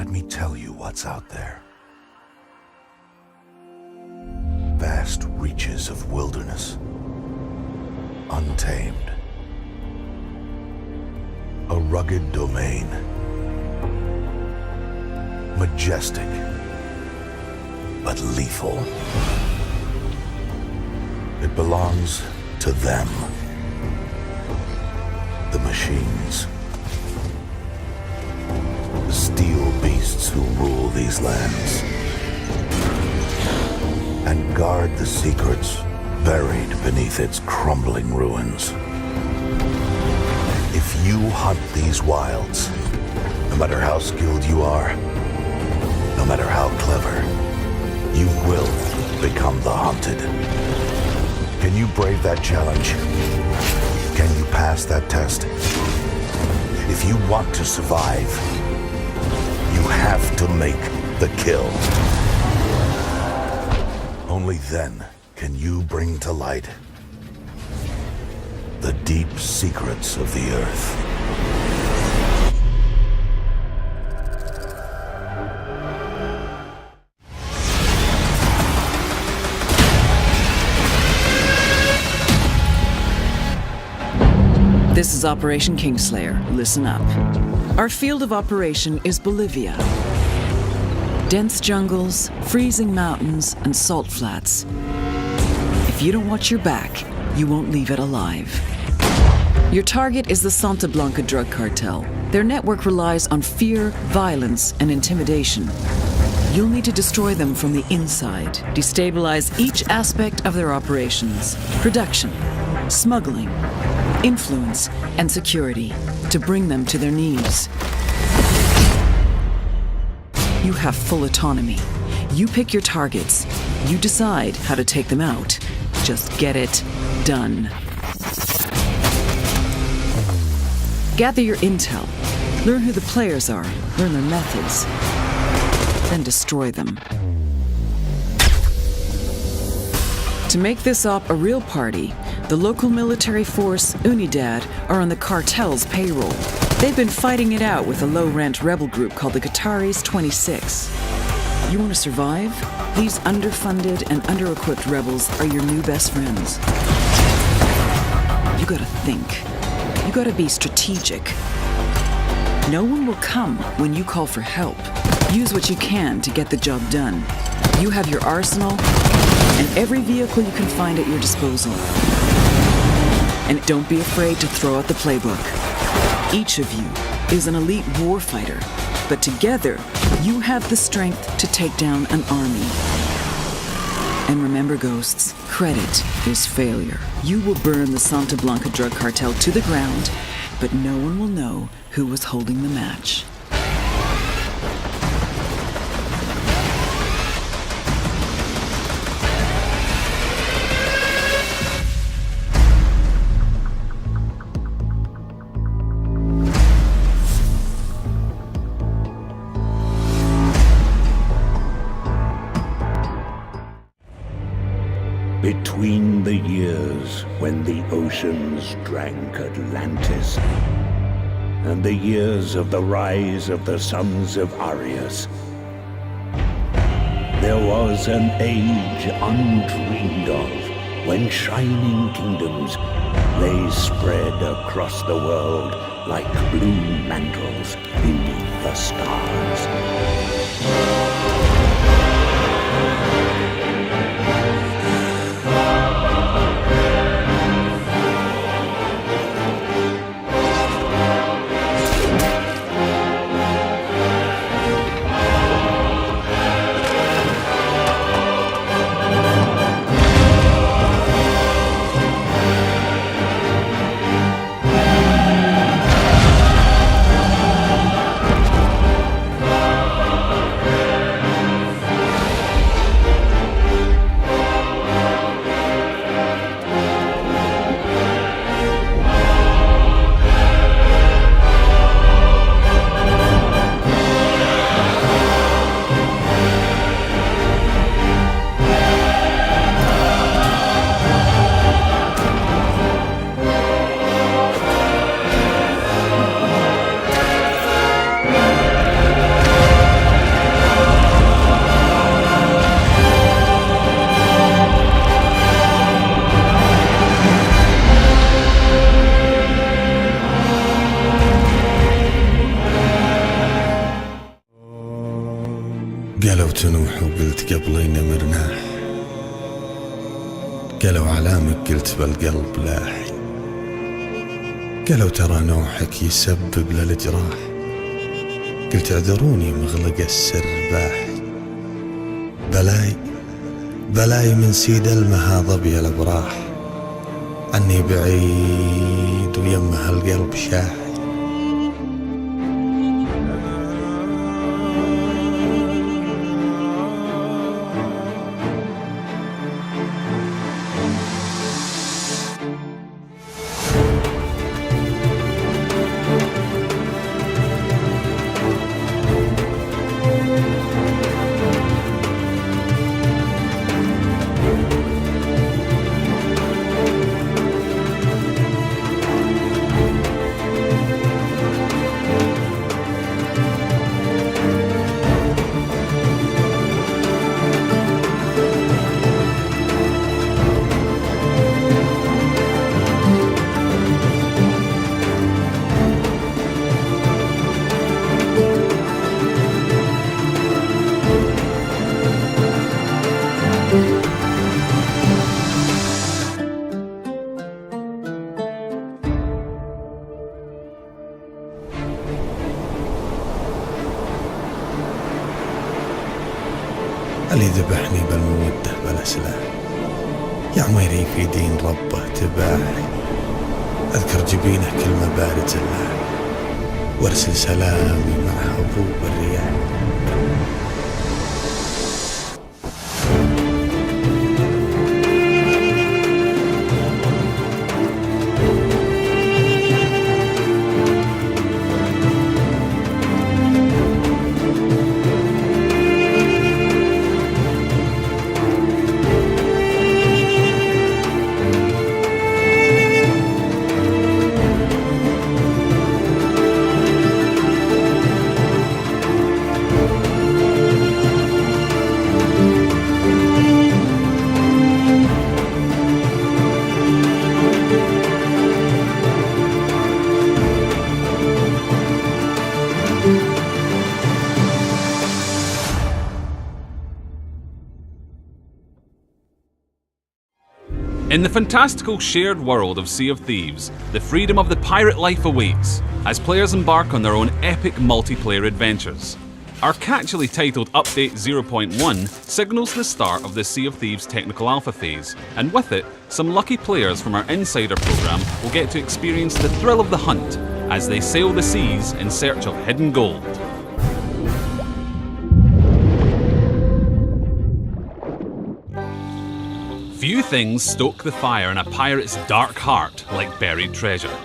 Let me tell you what's out there. Vast reaches of wilderness, untamed. A rugged domain, majestic, but lethal. It belongs to them, the machines. The steel beasts who rule these lands and guard the secrets buried beneath its crumbling ruins. If you hunt these wilds, no matter how skilled you are, no matter how clever, you will become the hunted. Can you brave that challenge? Can you pass that test? If you want to survive, you have to make the kill. Only then can you bring to light the deep secrets of the Earth. This is Operation Kingslayer. Listen up. Our field of operation is Bolivia. Dense jungles, freezing mountains, and salt flats. If you don't watch your back, you won't leave it alive. Your target is the Santa Blanca drug cartel. Their network relies on fear, violence, and intimidation. You'll need to destroy them from the inside, destabilize each aspect of their operations: production, smuggling, influence, and security, to bring them to their knees. You have full autonomy. You pick your targets. You decide how to take them out. Just get it done. Gather your intel. Learn who the players are. Learn their methods. Then destroy them. To make this op a real party, the local military force, Unidad, are on the cartel's payroll. They've been fighting it out with a low-rent rebel group called the Qataris 26. You want to survive? These underfunded and under-equipped rebels are your new best friends. You gotta think. You gotta be strategic. No one will come when you call for help. Use what you can to get the job done. You have your arsenal and every vehicle you can find at your disposal. And don't be afraid to throw out the playbook. Each of you is an elite warfighter, but together, you have the strength to take down an army. And remember, Ghosts, credit is failure. You will burn the Santa Blanca drug cartel to the ground, but no one will know who was holding the match. Between the years when the oceans drank Atlantis, and the years of the rise of the sons of Arius, there was an age undreamed of, when shining kingdoms lay spread across the world like blue mantles beneath the stars. جاوبت نوح وقلت قبلي نمرناح، قالوا علامك قلت بالقلب لاحي، قالوا ترى نوحك يسبب للجراح، قلت اعذروني مغلق السرباح، بلاي من سيد المها ظبي الابراح، عني بعيد ويمها القلب شاح. اللي ذبحني بالمودة بلا سلاح، يا عميري في دين ربه تباحي، أذكر جبينه كلمة بارد زلاح، وارسل سلامي مع هبوب الرياح. In the fantastical shared world of Sea of Thieves, the freedom of the pirate life awaits as players embark on their own epic multiplayer adventures. Our catchily titled Update 0.1 signals the start of the Sea of Thieves technical alpha phase, and with it, some lucky players from our Insider program will get to experience the thrill of the hunt as they sail the seas in search of hidden gold. Few things stoke the fire in a pirate's dark heart like buried treasure.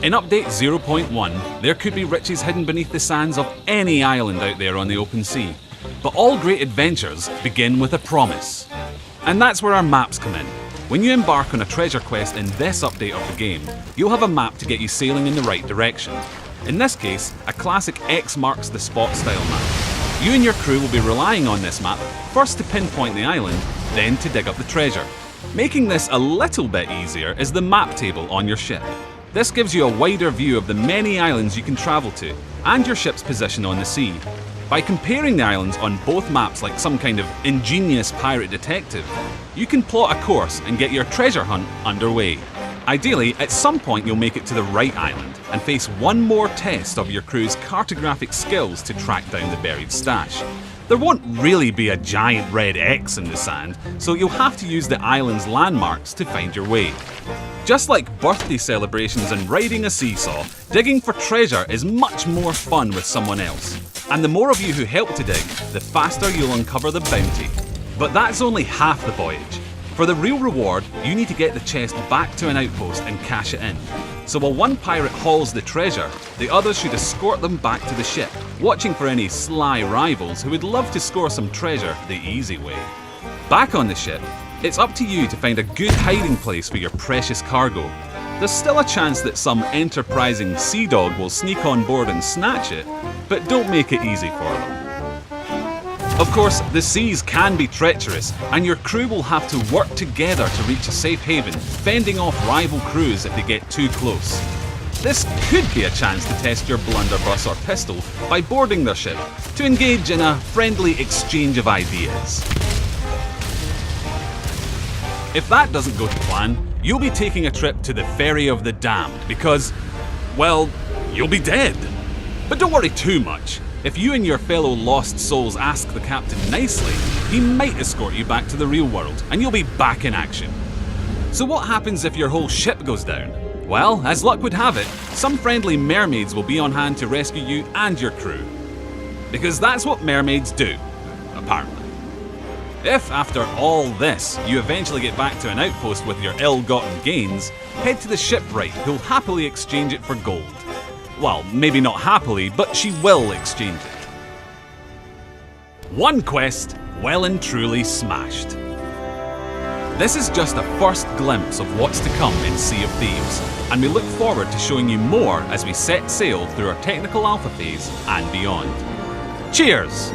In Update 0.1, there could be riches hidden beneath the sands of any island out there on the open sea. But all great adventures begin with a promise. And that's where our maps come in. When you embark on a treasure quest in this update of the game, you'll have a map to get you sailing in the right direction. In this case, a classic X marks the spot style map. You and your crew will be relying on this map, first to pinpoint the island, then to dig up the treasure. Making this a little bit easier is the map table on your ship. This gives you a wider view of the many islands you can travel to, and your ship's position on the sea. By comparing the islands on both maps like some kind of ingenious pirate detective, you can plot a course and get your treasure hunt underway. Ideally, at some point you'll make it to the right island and face one more test of your crew's cartographic skills to track down the buried stash. There won't really be a giant red X in the sand, so you'll have to use the island's landmarks to find your way. Just like birthday celebrations and riding a seesaw, digging for treasure is much more fun with someone else. And the more of you who help to dig, the faster you'll uncover the bounty. But that's only half the voyage. For the real reward, you need to get the chest back to an outpost and cash it in. So while one pirate hauls the treasure, the others should escort them back to the ship, watching for any sly rivals who would love to score some treasure the easy way. Back on the ship, it's up to you to find a good hiding place for your precious cargo. There's still a chance that some enterprising sea dog will sneak on board and snatch it, but don't make it easy for them. Of course, the seas can be treacherous, and your crew will have to work together to reach a safe haven, fending off rival crews if they get too close. This could be a chance to test your blunderbuss or pistol by boarding their ship to engage in a friendly exchange of ideas. If that doesn't go to plan, you'll be taking a trip to the Ferry of the Damned because, well, you'll be dead. But don't worry too much. If you and your fellow lost souls ask the captain nicely, he might escort you back to the real world and you'll be back in action. So what happens if your whole ship goes down? Well, as luck would have it, some friendly mermaids will be on hand to rescue you and your crew. Because that's what mermaids do, apparently. If, after all this, you eventually get back to an outpost with your ill-gotten gains, head to the shipwright who'll happily exchange it for gold. Well, maybe not happily, but she will exchange it. One quest well and truly smashed. This is just a first glimpse of what's to come in Sea of Thieves, and we look forward to showing you more as we set sail through our technical alpha phase and beyond. Cheers!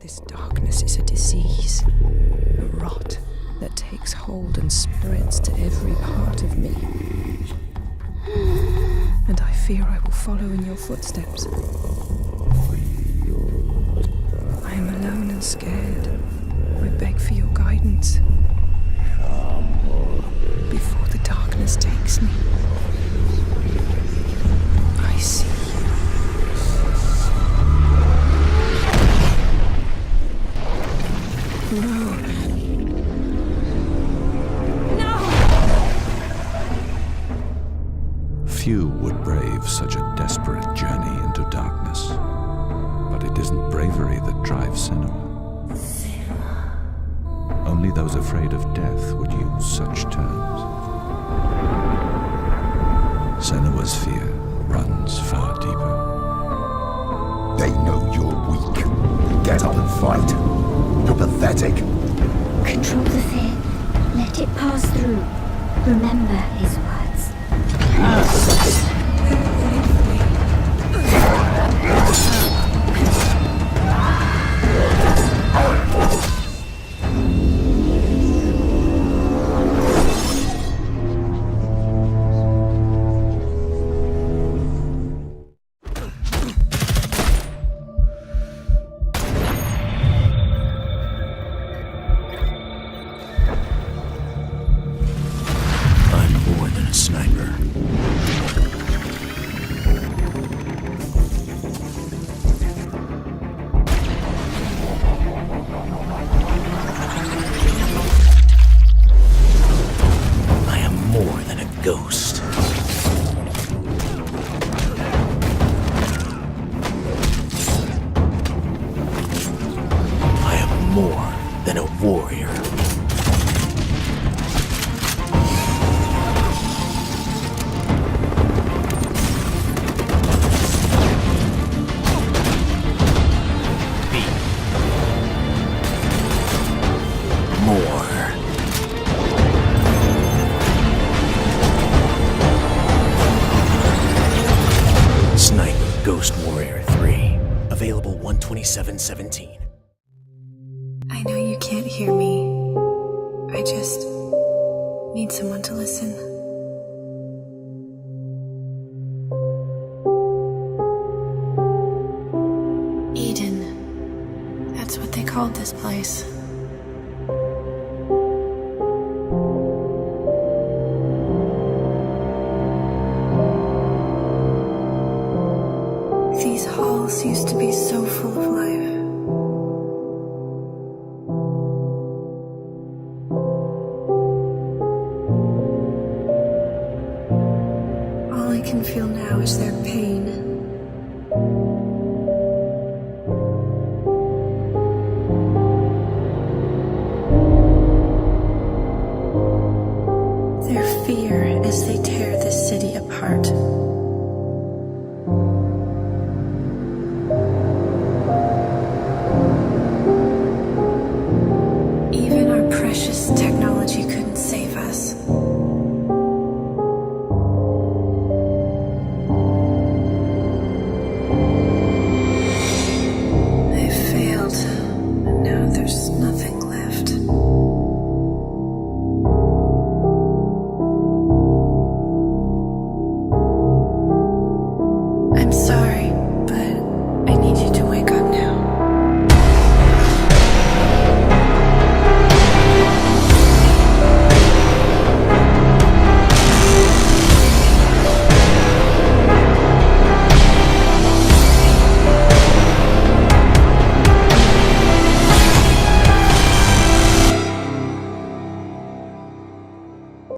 This darkness is a disease, a rot that takes hold and spreads to every part of me. And I fear I will follow in your footsteps. I am alone and scared. I beg for your guidance. Before the darkness takes me, I see you. No. Few would brave such a desperate journey into darkness. But it isn't bravery that drives Senua. Only those afraid of death would use such terms. Senua's fear runs far deeper. They know you're weak. Get up and fight. You're pathetic. Control the fear. Let it pass through. Remember his words. I'm more than a sniper. I am more than a ghost. I am more than a warrior. More. Sniper Ghost Warrior 3. Available 127.17. I know you can't hear me. I just need someone to listen. Eden. That's what they called this place. These halls used to be so full of life.